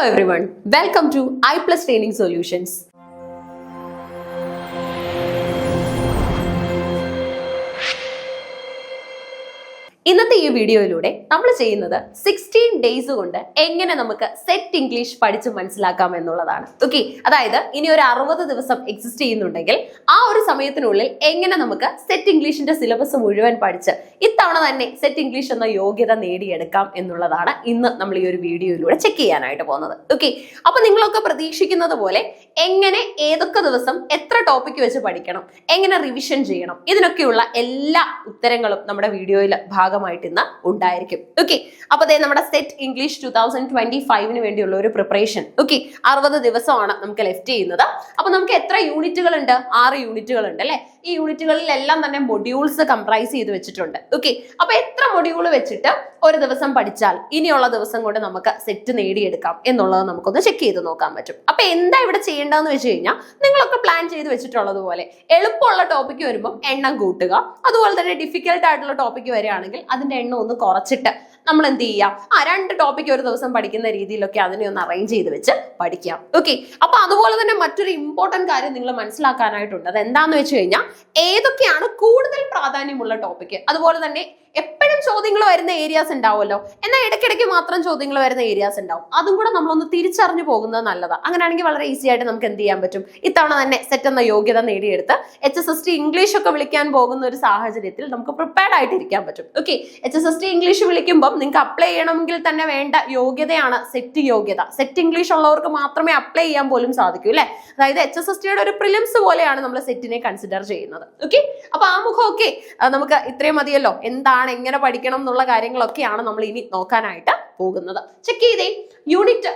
everyone, welcome to I Plus Training Solutions. ഇന്നത്തെ ഈ വീഡിയോയിലൂടെ നമ്മൾ ചെയ്യുന്നത് 16 ഡേയ്സ് കൊണ്ട് എങ്ങനെ നമുക്ക് സെറ്റ് ഇംഗ്ലീഷ് പഠിച്ച് മനസ്സിലാക്കാം എന്നുള്ളതാണ്. ഓക്കെ, അതായത് ഇനി ഒരു 60 ദിവസം എക്സിസ്റ്റ് ചെയ്യുന്നുണ്ടെങ്കിൽ ആ ഒരു സമയത്തിനുള്ളിൽ എങ്ങനെ നമുക്ക് സെറ്റ് ഇംഗ്ലീഷിന്റെ സിലബസ് മുഴുവൻ പഠിച്ച് ഇത്തവണ തന്നെ സെറ്റ് ഇംഗ്ലീഷ് എന്ന യോഗ്യത നേടിയെടുക്കാം എന്നുള്ളതാണ് ഇന്ന് നമ്മൾ ഈ ഒരു വീഡിയോയിലൂടെ ചെക്ക് ചെയ്യാനായിട്ട് പോകുന്നത്. ഓക്കെ, അപ്പൊ നിങ്ങളൊക്കെ പ്രതീക്ഷിക്കുന്നത് പോലെ എങ്ങനെ ഏതൊക്കെ ദിവസം എത്ര ടോപ്പിക് വെച്ച് പഠിക്കണം, എങ്ങനെ റിവിഷൻ ചെയ്യണം, ഇതിനൊക്കെയുള്ള എല്ലാ ഉത്തരങ്ങളും നമ്മുടെ വീഡിയോയിൽ ഭാഗമായിട്ട് ഇന്ന് ഉണ്ടായിരിക്കും. ഓക്കെ, അപ്പൊ അതെ നമ്മുടെ സെറ്റ് ഇംഗ്ലീഷ് 2025 വേണ്ടിയുള്ള ഒരു പ്രിപ്പറേഷൻ. ഓക്കെ, 60 ദിവസമാണ് നമുക്ക് ലെഫ്റ്റ് ചെയ്യുന്നത്. അപ്പൊ നമുക്ക് എത്ര യൂണിറ്റുകൾ ഉണ്ട്? 6 യൂണിറ്റുകൾ ഉണ്ട് അല്ലെ. ഈ യൂണിറ്റുകളിലെല്ലാം തന്നെ മൊഡ്യൂൾസ് കംപ്രൈസ് ചെയ്ത് വെച്ചിട്ടുണ്ട്. ഓക്കെ, അപ്പൊ എത്ര മൊഡ്യൂൾ വെച്ചിട്ട് ഒരു ദിവസം പഠിച്ചാൽ ഇനിയുള്ള ദിവസം കൊണ്ട് നമുക്ക് സെറ്റ് നേടിയെടുക്കാം എന്നുള്ളത് നമുക്കൊന്ന് ചെക്ക് ചെയ്ത് നോക്കാൻ പറ്റും. അപ്പൊ എന്താ ഇവിടെ ചെയ്യേണ്ടതെന്ന് വെച്ച് കഴിഞ്ഞാൽ, നിങ്ങളൊക്കെ പ്ലാൻ ചെയ്ത് വെച്ചിട്ടുള്ളത് പോലെ എളുപ്പമുള്ള ടോപ്പിക്ക് വരുമ്പോൾ എണ്ണം കൂട്ടുക, അതുപോലെ തന്നെ ഡിഫിക്കൽട്ട് ആയിട്ടുള്ള ടോപ്പിക്ക് വരികയാണെങ്കിൽ അതിന്റെ എണ്ണം ഒന്ന് കുറച്ചിട്ട് നമ്മൾ എന്ത് ചെയ്യാം, 2 ടോപ്പിക്ക് ഒരു ദിവസം പഠിക്കുന്ന രീതിയിലൊക്കെ അതിനെ ഒന്ന് അറേഞ്ച് ചെയ്ത് വെച്ച് പഠിക്കാം. ഓക്കെ, അപ്പൊ അതുപോലെ തന്നെ മറ്റൊരു ഇമ്പോർട്ടന്റ് കാര്യം നിങ്ങൾ മനസ്സിലാക്കാനായിട്ടുണ്ട്. അത് എന്താന്ന് വെച്ച് കഴിഞ്ഞാൽ, ഏതൊക്കെയാണ് കൂടുതൽ പ്രാധാന്യമുള്ള ടോപ്പിക്ക്, അതുപോലെ തന്നെ എപ്പോഴും ചോദ്യങ്ങൾ വരുന്ന ഏരിയാസ് ഉണ്ടാവുമല്ലോ, എന്നാൽ ഇടയ്ക്കിടയ്ക്ക് മാത്രം ചോദ്യങ്ങൾ വരുന്ന ഏരിയാസ് ഉണ്ടാവും. അതും കൂടെ നമ്മളൊന്ന് തിരിച്ചറിഞ്ഞു പോകുന്നത് നല്ലതാണ്. അങ്ങനെയാണെങ്കിൽ വളരെ ഈസി ആയിട്ട് നമുക്ക് എന്ത് ചെയ്യാൻ പറ്റും, ഇത്തവണ തന്നെ സെറ്റ് എന്ന യോഗ്യത നേടിയെടുത്ത് HSST ഇംഗ്ലീഷ് ഒക്കെ വിളിക്കാൻ പോകുന്ന ഒരു സാഹചര്യത്തിൽ നമുക്ക് പ്രിപ്പയർഡ് ആയിട്ട് ഇരിക്കാൻ പറ്റും. ഓക്കെ, HSST ഇംഗ്ലീഷ് വിളിക്കുമ്പോൾ നിങ്ങൾക്ക് അപ്ലൈ ചെയ്യണമെങ്കിൽ തന്നെ വേണ്ട യോഗ്യതയാണ് സെറ്റ് യോഗ്യത. സെറ്റ് ഇംഗ്ലീഷ് ഉള്ളവർക്ക് മാത്രമേ അപ്ലൈ ചെയ്യാൻ പോലും സാധിക്കൂ അല്ലെ. അതായത് HSSTയുടെ ഒരു പ്രിലിംസ് പോലെയാണ് നമ്മൾ സെറ്റിനെ കൺസിഡർ ചെയ്യുന്നത്. ഓക്കെ, അപ്പൊ ആ മുഖം ഒക്കെ നമുക്ക് ഇത്രയും മതിയല്ലോ. എന്താണ്, എങ്ങനെ പഠിക്കണം എന്നുള്ള കാര്യങ്ങളൊക്കെയാണ് നമ്മൾ ഇനി നോക്കാനായിട്ട് പോകുന്നത്. ചെക്ക് ചെയ്തേ, യൂണിറ്റ്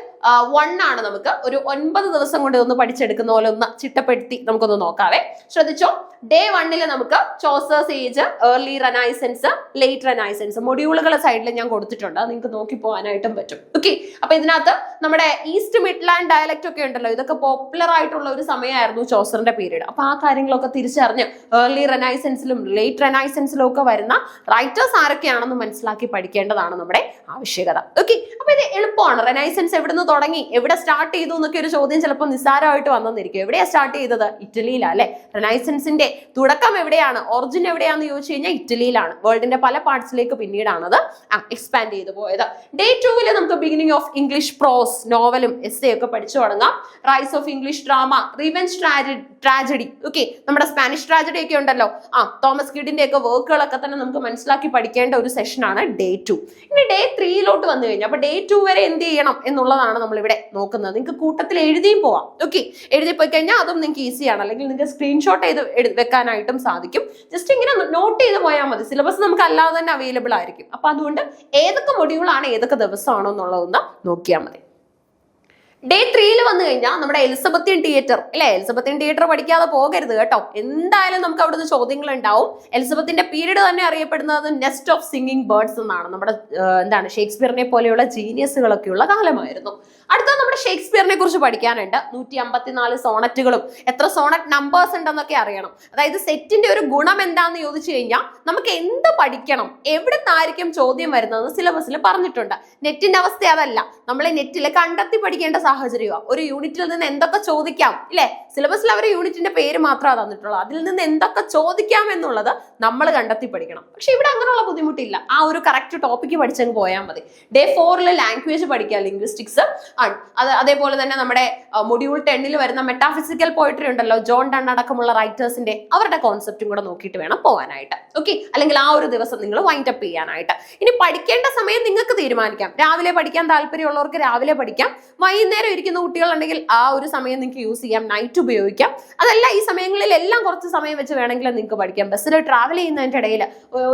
1 ആണ്. നമുക്ക് ഒരു 9 ദിവസം കൊണ്ട് ഒന്ന് പഠിച്ചെടുക്കുന്ന പോലെ ഒന്ന് ചിട്ടപ്പെടുത്തി നമുക്കൊന്ന് നോക്കാവേ. ശ്രദ്ധിച്ചോ, ഡേ 1 നമുക്ക് Chaucer's age, early Renaissance, late Renaissance മൊഡ്യൂളുകൾ സൈഡിൽ ഞാൻ കൊടുത്തിട്ടുണ്ട്. നിങ്ങൾക്ക് നോക്കി പോകാനായിട്ടും പറ്റും. ഓക്കെ, അപ്പൊ ഇതിനകത്ത് നമ്മുടെ ഈസ്റ്റ് മിഡ്ലാൻഡ് ഡയലക്റ്റ് ഒക്കെ ഉണ്ടല്ലോ, ഇതൊക്കെ പോപ്പുലർ ആയിട്ടുള്ള ഒരു സമയമായിരുന്നു ചോസറിന്റെ പീരീഡ്. അപ്പൊ ആ കാര്യങ്ങളൊക്കെ തിരിച്ചറിഞ്ഞ് ഏർലി റെനൈസൻസിലും ലേറ്റ് റെനൈസൻസിലും ഒക്കെ വരുന്ന റൈറ്റേഴ്സ് ആരൊക്കെയാണെന്ന് മനസ്സിലാക്കി പഠിക്കേണ്ടതാണ് നമ്മുടെ ആവശ്യകത. ഓക്കെ, അപ്പൊ ഇത് എളുപ്പമാണ്. റെനൈസൻസ് എവിടുന്ന് തുടങ്ങി, എവിടെ സ്റ്റാർട്ട് ചെയ്തു എന്നൊക്കെ ഒരു ചോദ്യം ചിലപ്പോൾ നിസ്സാരമായിട്ട് വന്നെന്നിരിക്കും. എവിടെയാ സ്റ്റാർട്ട് ചെയ്തത്? ഇറ്റലിയിലാണ് അല്ലെ. റെനൈസൻസിന്റെ തുടക്കം എവിടെയാണ്, ഒറിജിൻ എവിടെയാന്ന് ചോദിച്ചു കഴിഞ്ഞാൽ ഇറ്റലിയിലാണ്. വേൾഡിന്റെ പല പാർട്സിലേക്ക് പിന്നീടാണത് എക്സ്പാൻഡ് ചെയ്തു പോയത്. ഡേ 2 നമുക്ക് ബിഗിനിങ് ഓഫ് ഇംഗ്ലീഷ് പ്രോസ്, നോവലും എസ്സേ ഒക്കെ പഠിച്ചു തുടങ്ങാം. Rise of English drama, revenge tragedy. Okay, നമ്മുടെ സ്പാനിഷ് ട്രാജഡി ഒക്കെ ഉണ്ടല്ലോ, തോമസ് കിഡിന്റെ ഒക്കെ വർക്കുകളൊക്കെ തന്നെ നമുക്ക് മനസ്സിലാക്കി പഠിക്കേണ്ട ഒരു സെഷനാണ് ഡേ 2. ഇനി ഡേ 3 വന്നു കഴിഞ്ഞാൽ അപ്പൊ ഡേ 2 വരെ എന്ത് ചെയ്യണം എന്നുള്ളതാണ് നമ്മൾ ഇവിടെ നോക്കുന്നത്. നിങ്ങൾക്ക് കൂട്ടത്തിൽ എഴുതിയും പോവാം. ഓക്കെ, എഴുതി പോയി കഴിഞ്ഞാൽ അതും നിങ്ങൾക്ക് ഈസിയാണ്. അല്ലെങ്കിൽ നിങ്ങൾക്ക് സ്ക്രീൻഷോട്ട് ചെയ്ത് വെക്കാനായിട്ടും സാധിക്കും. ജസ്റ്റ് ഇങ്ങനെ നോട്ട് ചെയ്ത് പോയാൽ മതി. സിലബസ് നമുക്ക് അല്ലാതെ തന്നെ അവൈലബിൾ ആയിരിക്കും. അപ്പൊ അതുകൊണ്ട് ഏതൊക്കെ മൊഡ്യൂളാണ് ഏതൊക്കെ ദിവസമാണോ എന്നുള്ളതൊന്ന് നോക്കിയാൽ മതി. ഡേ 3 വന്നു കഴിഞ്ഞാൽ നമ്മുടെ എലിസബത്തിയൻ തിയേറ്റർ അല്ലെ. എലിസബത്തിയൻ തിയേറ്റർ പഠിക്കാതെ പോകരുത് കേട്ടോ. എന്തായാലും നമുക്ക് അവിടുന്ന് ചോദ്യങ്ങൾ ഉണ്ടാവും. എലിസബത്തിന്റെ പീരീഡ് തന്നെ അറിയപ്പെടുന്നത് നെസ്റ്റ് ഓഫ് സിംഗിങ് ബേർഡ്സ് എന്നാണ്. നമ്മുടെ ഷേക്സ്പിയറിനെ പോലെയുള്ള ജീനിയസുകളൊക്കെയുള്ള കാലമായിരുന്നു. അടുത്ത നമ്മുടെ ഷേക്സ്പിയറിനെ കുറിച്ച് പഠിക്കാനുണ്ട്. 154 സോണറ്റുകളും എത്ര സോണറ്റ് നമ്പേഴ്സ് ഉണ്ടെന്നൊക്കെ അറിയണം. അതായത് സെറ്റിന്റെ ഒരു ഗുണം എന്താന്ന് ചോദിച്ചു കഴിഞ്ഞാൽ, നമുക്ക് എന്ത് പഠിക്കണം, എവിടെ നിന്നായിരിക്കും ചോദ്യം വരുന്നതെന്ന് സിലബസിൽ പറഞ്ഞിട്ടുണ്ട്. നെറ്റിന്റെ അവസ്ഥ അതല്ല. നമ്മളെ നെറ്റിൽ കണ്ടെത്തി പഠിക്കേണ്ട സാഹചര്യമാണ്. ഒരു യൂണിറ്റിൽ നിന്ന് എന്തൊക്കെ ചോദിക്കാം ഇല്ലേ, സിലബസിൽ അവർ യൂണിറ്റിന്റെ പേര് മാത്രമാണ് തന്നിട്ടുള്ളത്. അതിൽ നിന്ന് എന്തൊക്കെ ചോദിക്കാം എന്നുള്ളത് നമ്മൾ കണ്ടെത്തി പഠിക്കണം. പക്ഷെ ഇവിടെ അങ്ങനെയുള്ള ബുദ്ധിമുട്ടില്ല. ആ ഒരു കറക്റ്റ് ടോപ്പിക്ക് പഠിച്ചങ്ങ് പോയാൽ മതി. ഡേ 4 ലാംഗ്വേജ് പഠിക്കാം, ലിംഗ്വിസ്റ്റിക്സ് ആണ്. അതേപോലെ തന്നെ നമ്മുടെ മൊഡ്യൂൾ 10 വരുന്ന മെറ്റാഫിസിക്കൽ പോയിട്രി ഉണ്ടല്ലോ, ജോൺ ഡൺ അടക്കമുള്ള റൈറ്റേഴ്സിന്റെ അവരുടെ കോൺസെപ്റ്റും കൂടെ നോക്കിയിട്ട് വേണം പോകാനായിട്ട്. ഓക്കെ, അല്ലെങ്കിൽ ആ ഒരു ദിവസം നിങ്ങൾ വൈൻഡ് അപ്പ് ചെയ്യാനായിട്ട്. ഇനി പഠിക്കേണ്ട സമയം നിങ്ങൾക്ക് തീരുമാനിക്കാം. രാവിലെ പഠിക്കാൻ താല്പര്യമുള്ളവർക്ക് രാവിലെ പഠിക്കാം. വൈകുന്നേരം ഇരിക്കുന്ന കുട്ടികളുണ്ടെങ്കിൽ ആ ഒരു സമയം നിങ്ങൾക്ക് യൂസ് ചെയ്യാം, നൈറ്റ് ഉപയോഗിക്കാം. അതല്ല, ഈ സമയങ്ങളിൽ എല്ലാം കുറച്ച് സമയം വെച്ച് വേണമെങ്കിൽ നിങ്ങൾക്ക് പഠിക്കാം. ബസ്സിൽ ട്രാവൽ ചെയ്യുന്നതിന്റെ ഇടയിൽ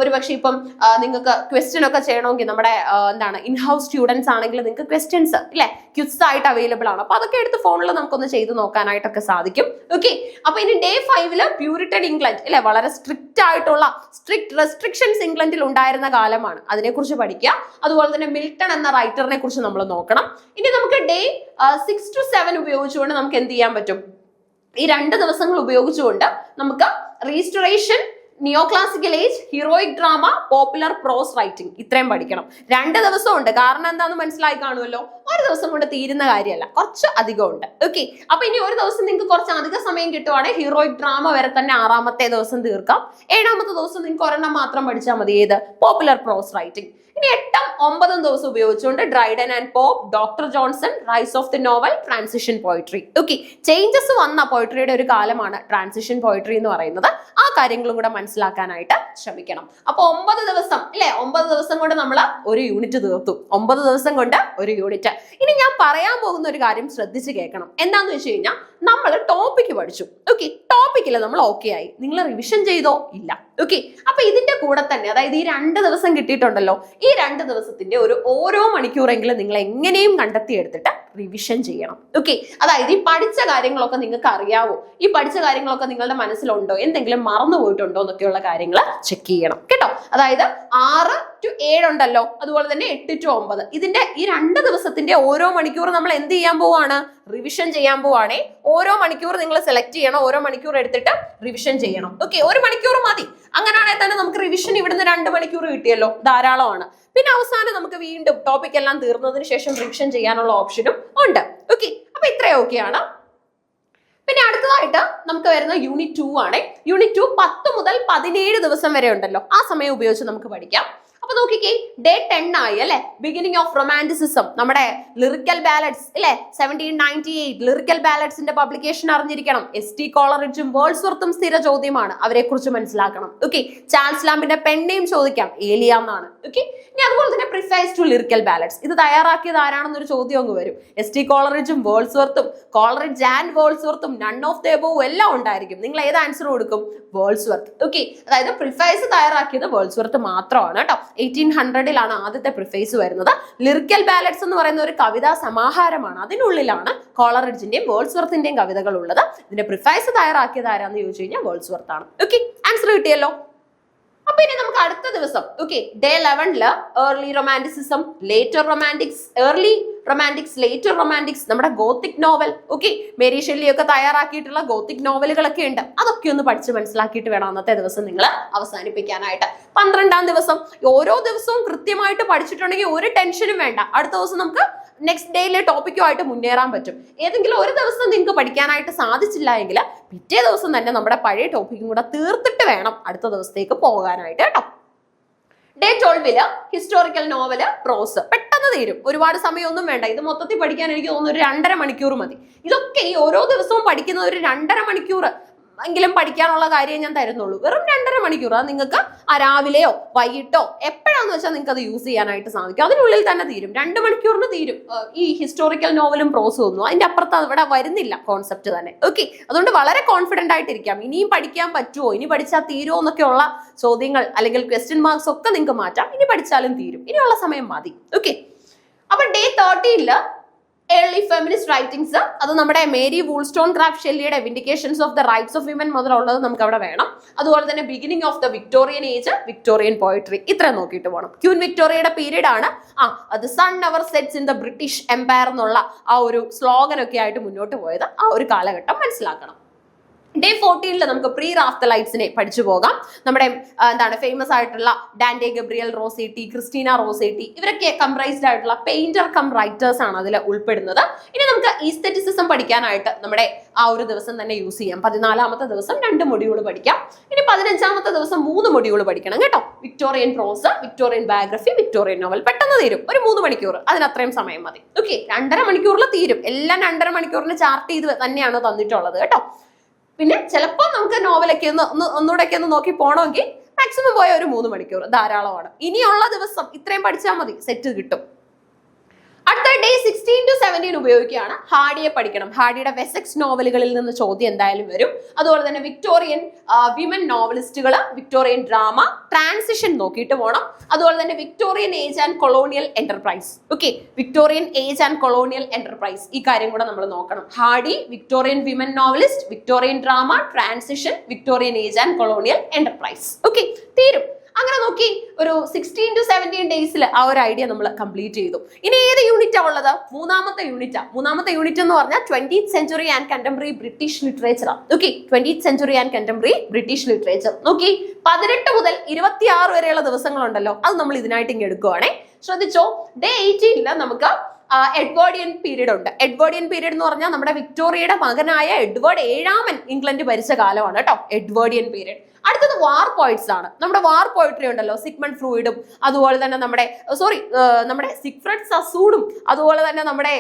ഒരുപക്ഷെ ഇപ്പം നിങ്ങൾക്ക് ക്വസ്റ്റ്യൻ ഒക്കെ ചെയ്യണമെങ്കിൽ നമ്മുടെ ഇൻഹൗസ് സ്റ്റുഡൻസ് ആണെങ്കിൽ നിങ്ങൾക്ക് ക്വസ്റ്റ്യൻസ് ഇല്ലേ ക്വിസ് ആയിട്ട് അവൈലബിൾ ആണ്. അപ്പൊ അതൊക്കെ എടുത്ത് ഫോണിൽ നമുക്കൊന്ന് ചെയ്ത് നോക്കാനായിട്ടൊക്കെ സാധിക്കും. ഓക്കെ, അപ്പൊ ഇനി ഡേ 5 പ്യൂരിറ്റൻ ഇംഗ്ലണ്ട് ഇല്ലെ, വളരെ സ്ട്രിക്റ്റ് ആയിട്ടുള്ള റെസ്ട്രിക്ഷൻസ് ഇംഗ്ലണ്ടിൽ ഉണ്ടായിരുന്ന കാലമാണ്. അതിനെക്കുറിച്ച് പഠിക്കുക. അതുപോലെ തന്നെ മിൽട്ടൺ എന്ന റൈറ്ററിനെ കുറിച്ച് നമ്മൾ നോക്കണം. ഇനി നമുക്ക് ഡേ 6 to 7 ഉപയോഗിച്ചുകൊണ്ട് നമുക്ക് എന്ത് ചെയ്യാൻ പറ്റും, ഈ 2 ദിവസങ്ങൾ ഉപയോഗിച്ചുകൊണ്ട് നമുക്ക് restoration neo classical age, heroic drama, popular prose writing, ഇത്രയും പഠിക്കണം. 2 ദിവസം ഉണ്ട്. കാരണം എന്താണെന്ന് മനസ്സിലായി കാണുമല്ലോ. ഒരു ദിവസം കൊണ്ട് തീരുന്ന കാര്യമല്ല, കുറച്ച് അധികം ഉണ്ട്. ഓക്കെ, അപ്പൊ ഇനി ഒരു ദിവസം നിങ്ങൾക്ക് കുറച്ച് അധിക സമയം കിട്ടുവാണെങ്കിൽ ഹീറോയിക് ഡ്രാമ വരെ തന്നെ 6ാമത്തെ ദിവസം തീർക്കാം. 7ാമത്തെ ദിവസം നിങ്ങൾക്ക് ഒരെണ്ണം മാത്രം പഠിച്ചാൽ മതി. ഏത്? Popular prose writing. ഇനി 8ഉം 9ഉം ദിവസം ഉപയോഗിച്ചുകൊണ്ട് Dryden and Pope, doctor Johnson, rise of the novel, transition poetry. Okay, changes വന്ന പോയിട്രിയുടെ ഒരു കാലമാണ് ട്രാൻസിഷൻ പോയിട്രി എന്ന് പറയുന്നത്. ആ കാര്യങ്ങളും കൂടെ മനസ്സിലാക്കാനായിട്ട് ശ്രമിക്കണം. അപ്പൊ 9 ദിവസം അല്ലെ, 9 ദിവസം കൊണ്ട് നമ്മൾ ഒരു യൂണിറ്റ് തീർത്തു. 9 ദിവസം കൊണ്ട് ഒരു യൂണിറ്റ്. ഇനി ഞാൻ പറയാൻ പോകുന്ന ഒരു കാര്യം ശ്രദ്ധിച്ച് കേൾക്കണം. എന്താന്ന് വെച്ച് കഴിഞ്ഞാൽ നമ്മൾ ടോപ്പിക്ക് പഠിച്ചു. ഓക്കെ, ടോപ്പിക്കിൽ നമ്മൾ ഓക്കെ ആയി. നിങ്ങൾ റിവിഷൻ ചെയ്തോ? ഇല്ല. ഓക്കെ, അപ്പൊ ഇതിന്റെ കൂടെ തന്നെ, അതായത് ഈ 2 ദിവസം കിട്ടിയിട്ടുണ്ടല്ലോ, ഈ 2 ദിവസത്തിന്റെ ഓരോ മണിക്കൂറെങ്കിലും നിങ്ങൾ എങ്ങനെയും കണ്ടെത്തിയെടുത്തിട്ട് റിവിഷൻ ചെയ്യണം. ഓക്കെ, അതായത് ഈ പഠിച്ച കാര്യങ്ങളൊക്കെ നിങ്ങൾക്ക് അറിയാവോ, ഈ പഠിച്ച കാര്യങ്ങളൊക്കെ നിങ്ങളുടെ മനസ്സിലുണ്ടോ, എന്തെങ്കിലും മറന്നു പോയിട്ടുണ്ടോ എന്നൊക്കെയുള്ള കാര്യങ്ങൾ ചെക്ക് ചെയ്യണം കേട്ടോ. അതായത് 6 to 7 ഉണ്ടല്ലോ, അതുപോലെ തന്നെ 8 to 9, ഇതിന്റെ ഈ 2 ദിവസത്തിന്റെ ഓരോ മണിക്കൂർ നമ്മൾ എന്ത് ചെയ്യാൻ പോവാണ്? റിവിഷൻ ചെയ്യാൻ പോവാണേ. ഓരോ മണിക്കൂർ നിങ്ങൾ സെലക്ട് ചെയ്യണം, ഓരോ മണിക്കൂർ എടുത്തിട്ട് റിവിഷൻ ചെയ്യണം. ഓക്കെ, 1 മണിക്കൂർ മതി. അങ്ങനെയാണെങ്കിൽ തന്നെ നമുക്ക് റിവിഷൻ ഇവിടുന്ന് 2 മണിക്കൂർ കിട്ടിയല്ലോ, ധാരാളമാണ്. പിന്നെ അവസാനം നമുക്ക് വീണ്ടും ടോപ്പിക് എല്ലാം തീർന്നതിന് ശേഷം റിവിഷൻ ചെയ്യാനുള്ള ഓപ്ഷനും ഉണ്ട്. ഓക്കെ, അപ്പൊ ഇത്രയും ഓക്കെയാണ്. പിന്നെ അടുത്തതായിട്ട് നമുക്ക് വരുന്ന യൂണിറ്റ് 2 ആണ്. യൂണിറ്റ് 2 10 മുതൽ 17 ദിവസം വരെ ഉണ്ടല്ലോ, ആ സമയം ഉപയോഗിച്ച് നമുക്ക് പഠിക്കാം. അപ്പൊ നോക്കിക്കേ, ഡേ 10 ആയി അല്ലെ, ബിഗിനിങ് ഓഫ് റൊമാൻറ്റിസിസം, നമ്മുടെ ലിറിക്കൽ ബാലഡ്സ് അല്ലെ, 1798 ലിറിക്കൽ ബാലഡ്സിന്റെ പബ്ലിക്കേഷൻ അറിഞ്ഞിരിക്കണം. ST കോളറിഡ്ജും വേൾഡ്സ്വർത്തും സ്ഥിര ചോദ്യമാണ്, അവരെ കുറിച്ച് മനസ്സിലാക്കണം. ഓക്കെ, ചാൾസ് ലാംബിന്റെ പെണ്ണേയും ചോദിക്കാം, ഏലിയ എന്നാണ്. ഓക്കെ, ഇനി അതുപോലെ തന്നെ പ്രിഫൈസ് ടു ലിറിക്കൽ ബാലഡ്സ്, ഇത് തയ്യാറാക്കിയത് ആരാണെന്നൊരു ചോദ്യം അങ്ങ് വരും. ST കോളറിഡ്ജും വേൾഡ്സ്വർത്തും, കോളറിഡ്ജ് ആൻഡ് വേൾഡ്സ്വർത്തും, നൺ ഓഫ് ദ എബോവ് എല്ലാം ഉണ്ടായിരിക്കും. നിങ്ങൾ ഏത് ആൻസർ കൊടുക്കും? വേൾഡ്സ്വർത്ത്. ഓക്കെ, അതായത് പ്രിഫൈസ് തയ്യാറാക്കിയത് വേൾഡ്സ്വർത്ത് മാത്രമാണ് കേട്ടോ. 1800-ലാണ് ആദ്യത്തെ പ്രിഫേസ് വരുന്നത്. ലിറിക്കൽ ബാലഡ്സ് എന്ന് പറയുന്ന ഒരു കവിതാ സമാഹാരമാണ്. അതിനുള്ളിലാണ് കോളറിഡ്ജിന്റെയും വേൾഡ്സ്വർത്തിന്റെയും കവിതകൾ ഉള്ളത്. ഇതിന്റെ പ്രിഫേസ് തയ്യാറാക്കിയത് ആരാന്ന് ചോദിച്ചു കഴിഞ്ഞാൽ വേൾഡ്സ്വർത്ത് ആണ്. ഓക്കെ, ആൻസർ കിട്ടിയല്ലോ. അപ്പൊ ഇനി നമുക്ക് അടുത്ത ദിവസം okay, day 11 early romanticism, later romantics, early romantics, later romantics, നമ്മുടെ gothic novel. Okay, Mary Shelley ഒക്കെ തയ്യാറാക്കിയിട്ടുള്ള ഗോത്തിക് നോവലുകളൊക്കെ ഉണ്ട്. അതൊക്കെ ഒന്ന് പഠിച്ച് മനസ്സിലാക്കിയിട്ട് വേണം അന്നത്തെ ദിവസം നിങ്ങൾ അവസാനിപ്പിക്കാനായിട്ട്. 12ാം ദിവസം, ഓരോ ദിവസവും കൃത്യമായിട്ട് പഠിച്ചിട്ടുണ്ടെങ്കിൽ ഒരു ടെൻഷനും വേണ്ട. അടുത്ത ദിവസം നമുക്ക് നെക്സ്റ്റ് ഡേയിലെ ടോപ്പിക്കുമായിട്ട് മുന്നേറാൻ പറ്റും. ഏതെങ്കിലും ഒരു ദിവസം നിങ്ങൾക്ക് പഠിക്കാനായിട്ട് സാധിച്ചില്ല എങ്കിൽ പിറ്റേ ദിവസം തന്നെ നമ്മുടെ പഴയ ടോപ്പിക്കും കൂടെ തീർത്തിട്ട് വേണം അടുത്ത ദിവസത്തേക്ക് പോകാനായിട്ട് കേട്ടോ. ഡേ 12 ഹിസ്റ്റോറിക്കൽ നോവല്, പ്രോസ്, പെട്ടെന്ന് തീരും. ഒരുപാട് സമയമൊന്നും വേണ്ട. ഇത് മൊത്തത്തിൽ പഠിക്കാൻ എനിക്ക് തോന്നുന്നു ഒരു 2.5 മണിക്കൂർ മതി. ഇതൊക്കെ ഈ ഓരോ ദിവസവും പഠിക്കുന്ന ഒരു 2.5 മണിക്കൂർ എങ്കിലും പഠിക്കാനുള്ള കാര്യം ഞാൻ തരുന്നുള്ളൂ. വെറും 2.5 മണിക്കൂർ. അത് നിങ്ങൾക്ക് രാവിലെയോ വൈകിട്ടോ എപ്പോഴാന്ന് വെച്ചാൽ നിങ്ങൾക്ക് അത് യൂസ് ചെയ്യാനായിട്ട് സാധിക്കും. അതിനുള്ളിൽ തന്നെ തീരും. 2 മണിക്കൂറിന് തീരും ഈ ഹിസ്റ്റോറിക്കൽ നോവലും പ്രോസും ഒന്നും. അതിന്റെ അപ്പുറത്ത് ഇവിടെ വരുന്നില്ല കോൺസെപ്റ്റ് തന്നെ. ഓക്കെ, അതുകൊണ്ട് വളരെ കോൺഫിഡന്റ് ആയിട്ടിരിക്കാം. ഇനിയും പഠിക്കാൻ പറ്റുമോ, ഇനി പഠിച്ചാൽ തീരുമോ എന്നൊക്കെയുള്ള ചോദ്യങ്ങൾ അല്ലെങ്കിൽ ക്വസ്റ്റ്യൻ മാർക്സ് ഒക്കെ നിങ്ങൾക്ക് മാറ്റാം. ഇനി പഠിച്ചാലും തീരും. ഇനിയുള്ള സമയം മതി. ഓക്കെ, അപ്പൊ ഡേ 13 ഏർലി ഫെമിനിസ്റ്റ് റൈറ്റിംഗ്സ്, അത് നമ്മുടെ മേരി വൂൾസ്റ്റോൺക്രാഫ്റ്റ് ഷെല്ലിയുടെ vindications of the rights of women മുതലുള്ളത് നമുക്ക് അവിടെ വേണം. അതുപോലെ തന്നെ beginning of the Victorian age, Victorian poetry, ഇത്ര നോക്കിയിട്ട് പോകണം. ക്യൂൻ വിക്ടോറിയയുടെ പീരീഡ് ആണ്. അത് sun never sets in the British empire എന്നുള്ള ആ ഒരു സ്ലോഗൻ ഒക്കെ ആയിട്ട് മുന്നോട്ട് പോയത്. ആ ഒരു കാലഘട്ടം മനസ്സിലാക്കണം. ഡേ 14 നമുക്ക് പ്രീ റാഫ്തലൈറ്റ്സിനെ പഠിച്ചു പോകാം. നമ്മുടെ എന്താണ് ഫേമസ് ആയിട്ടുള്ള ഡാൻഡെ ഗബ്രിയൽ റോസേറ്റി, ക്രിസ്റ്റീന റോസേറ്റി, ഇവരൊക്കെ കംപ്രൈസ്ഡ് ആയിട്ടുള്ള പെയിന്റർ കം റൈറ്റേഴ്സ് ആണ് അതിൽ ഉൾപ്പെടുന്നത്. ഇനി നമുക്ക് ഈസ്തെറ്റിസിസം പഠിക്കാനായിട്ട് നമ്മുടെ ആ ഒരു ദിവസം തന്നെ യൂസ് ചെയ്യാം. 14ാമത്തെ ദിവസം 2 മൊഡ്യൂൾ പഠിക്കാം. ഇനി 15ാമത്തെ ദിവസം 3 മൊഡ്യൂൾ പഠിക്കണം കേട്ടോ. വിക്ടോറിയൻ പ്രോസ്, വിക്ടോറിയൻ ബയോഗ്രഫി, വിക്ടോറിയൻ നോവൽ, പെട്ടെന്ന് തീരും. ഒരു 3 മണിക്കൂർ, അതിനത്രയും സമയം മതി. ഓക്കെ, 2.5 മണിക്കൂറിൽ തീരും. എല്ലാം 2.5 മണിക്കൂറിന് ചാർട്ട് ചെയ്ത് തന്നെയാണ് തന്നിട്ടുള്ളത് കേട്ടോ. പിന്നെ ചിലപ്പോൾ നമുക്ക് നോവലൊക്കെ ഒന്നുകൂടെയൊക്കെ ഒന്ന് നോക്കി പോകണമെങ്കിൽ മാക്സിമം പോയ ഒരു 3 മണിക്കൂർ ധാരാളമാണ്. ഇനിയുള്ള ദിവസം ഇത്രയും പഠിച്ചാൽ മതി, സെറ്റ് കിട്ടും. അടുത്ത ഡേ 16 to 17 ഉപയോഗിക്കുകയാണ്. ഹാഡിയെ പഠിക്കണം. ഹാഡിയുടെ വെസെക്സ് നോവലുകളിൽ നിന്ന് ചോദ്യം എന്തായാലും വരും. അതുപോലെ തന്നെ വിക്ടോറിയൻ വിമൻ നോവലിസ്റ്റുകൾ, വിക്ടോറിയൻ ഡ്രാമ, ട്രാൻസിഷൻ നോക്കിയിട്ട് പോകണം. അതുപോലെ തന്നെ Victorian age and colonial enterprise. Okay, Victorian age and colonial enterprise, ഈ കാര്യം കൂടെ നമ്മൾ നോക്കണം. Hardy, Victorian women novelist, Victorian drama, transition, Victorian age and colonial enterprise. Okay, തീരും. അങ്ങനെ നോക്കി ഒരു 16 to 17 ഡേയ്സിൽ ആ ഒരു ഐഡിയ നമ്മൾ കംപ്ലീറ്റ് ചെയ്തു. ഇനി ഏത് യൂണിറ്റാ ഉള്ളത്? മൂന്നാമത്തെ യൂണിറ്റ് എന്ന് പറഞ്ഞാൽ 20th century and contemporary British literature. Okay, 20th century and contemporary British literature. നോക്കി 18 മുതൽ 26 വരെയുള്ള ദിവസങ്ങളുണ്ടല്ലോ, അത് നമ്മൾ ഇതിനായിട്ട് ഇങ്ങനെ എടുക്കുവാണേ. ശ്രദ്ധിച്ചോ, ഡേ 18 നമുക്ക് എഡ്വേർഡിയൻ പീരീഡ് ഉണ്ട്. എഡ്വേർഡിയൻ പീരീഡ് എന്ന് പറഞ്ഞാൽ നമ്മുടെ വിക്ടോറിയയുടെ മകനായ എഡ്വേർഡ് 7 ഇംഗ്ലണ്ട് ഭരിച്ച കാലമാണ് കേട്ടോ, എഡ്വേർഡിയൻ പീരീഡ്. അടുത്തത് വാർ പോയിറ്റ്സ് ആണ്. നമ്മുടെ വാർ പോയിട്രി ഉണ്ടല്ലോ, സിഗ്മണ്ട് ഫ്രൂയിഡും അതുപോലെ തന്നെ നമ്മുടെ സിഗ്ഫ്രഡ് സസൂണും അതുപോലെ തന്നെ നമ്മുടെ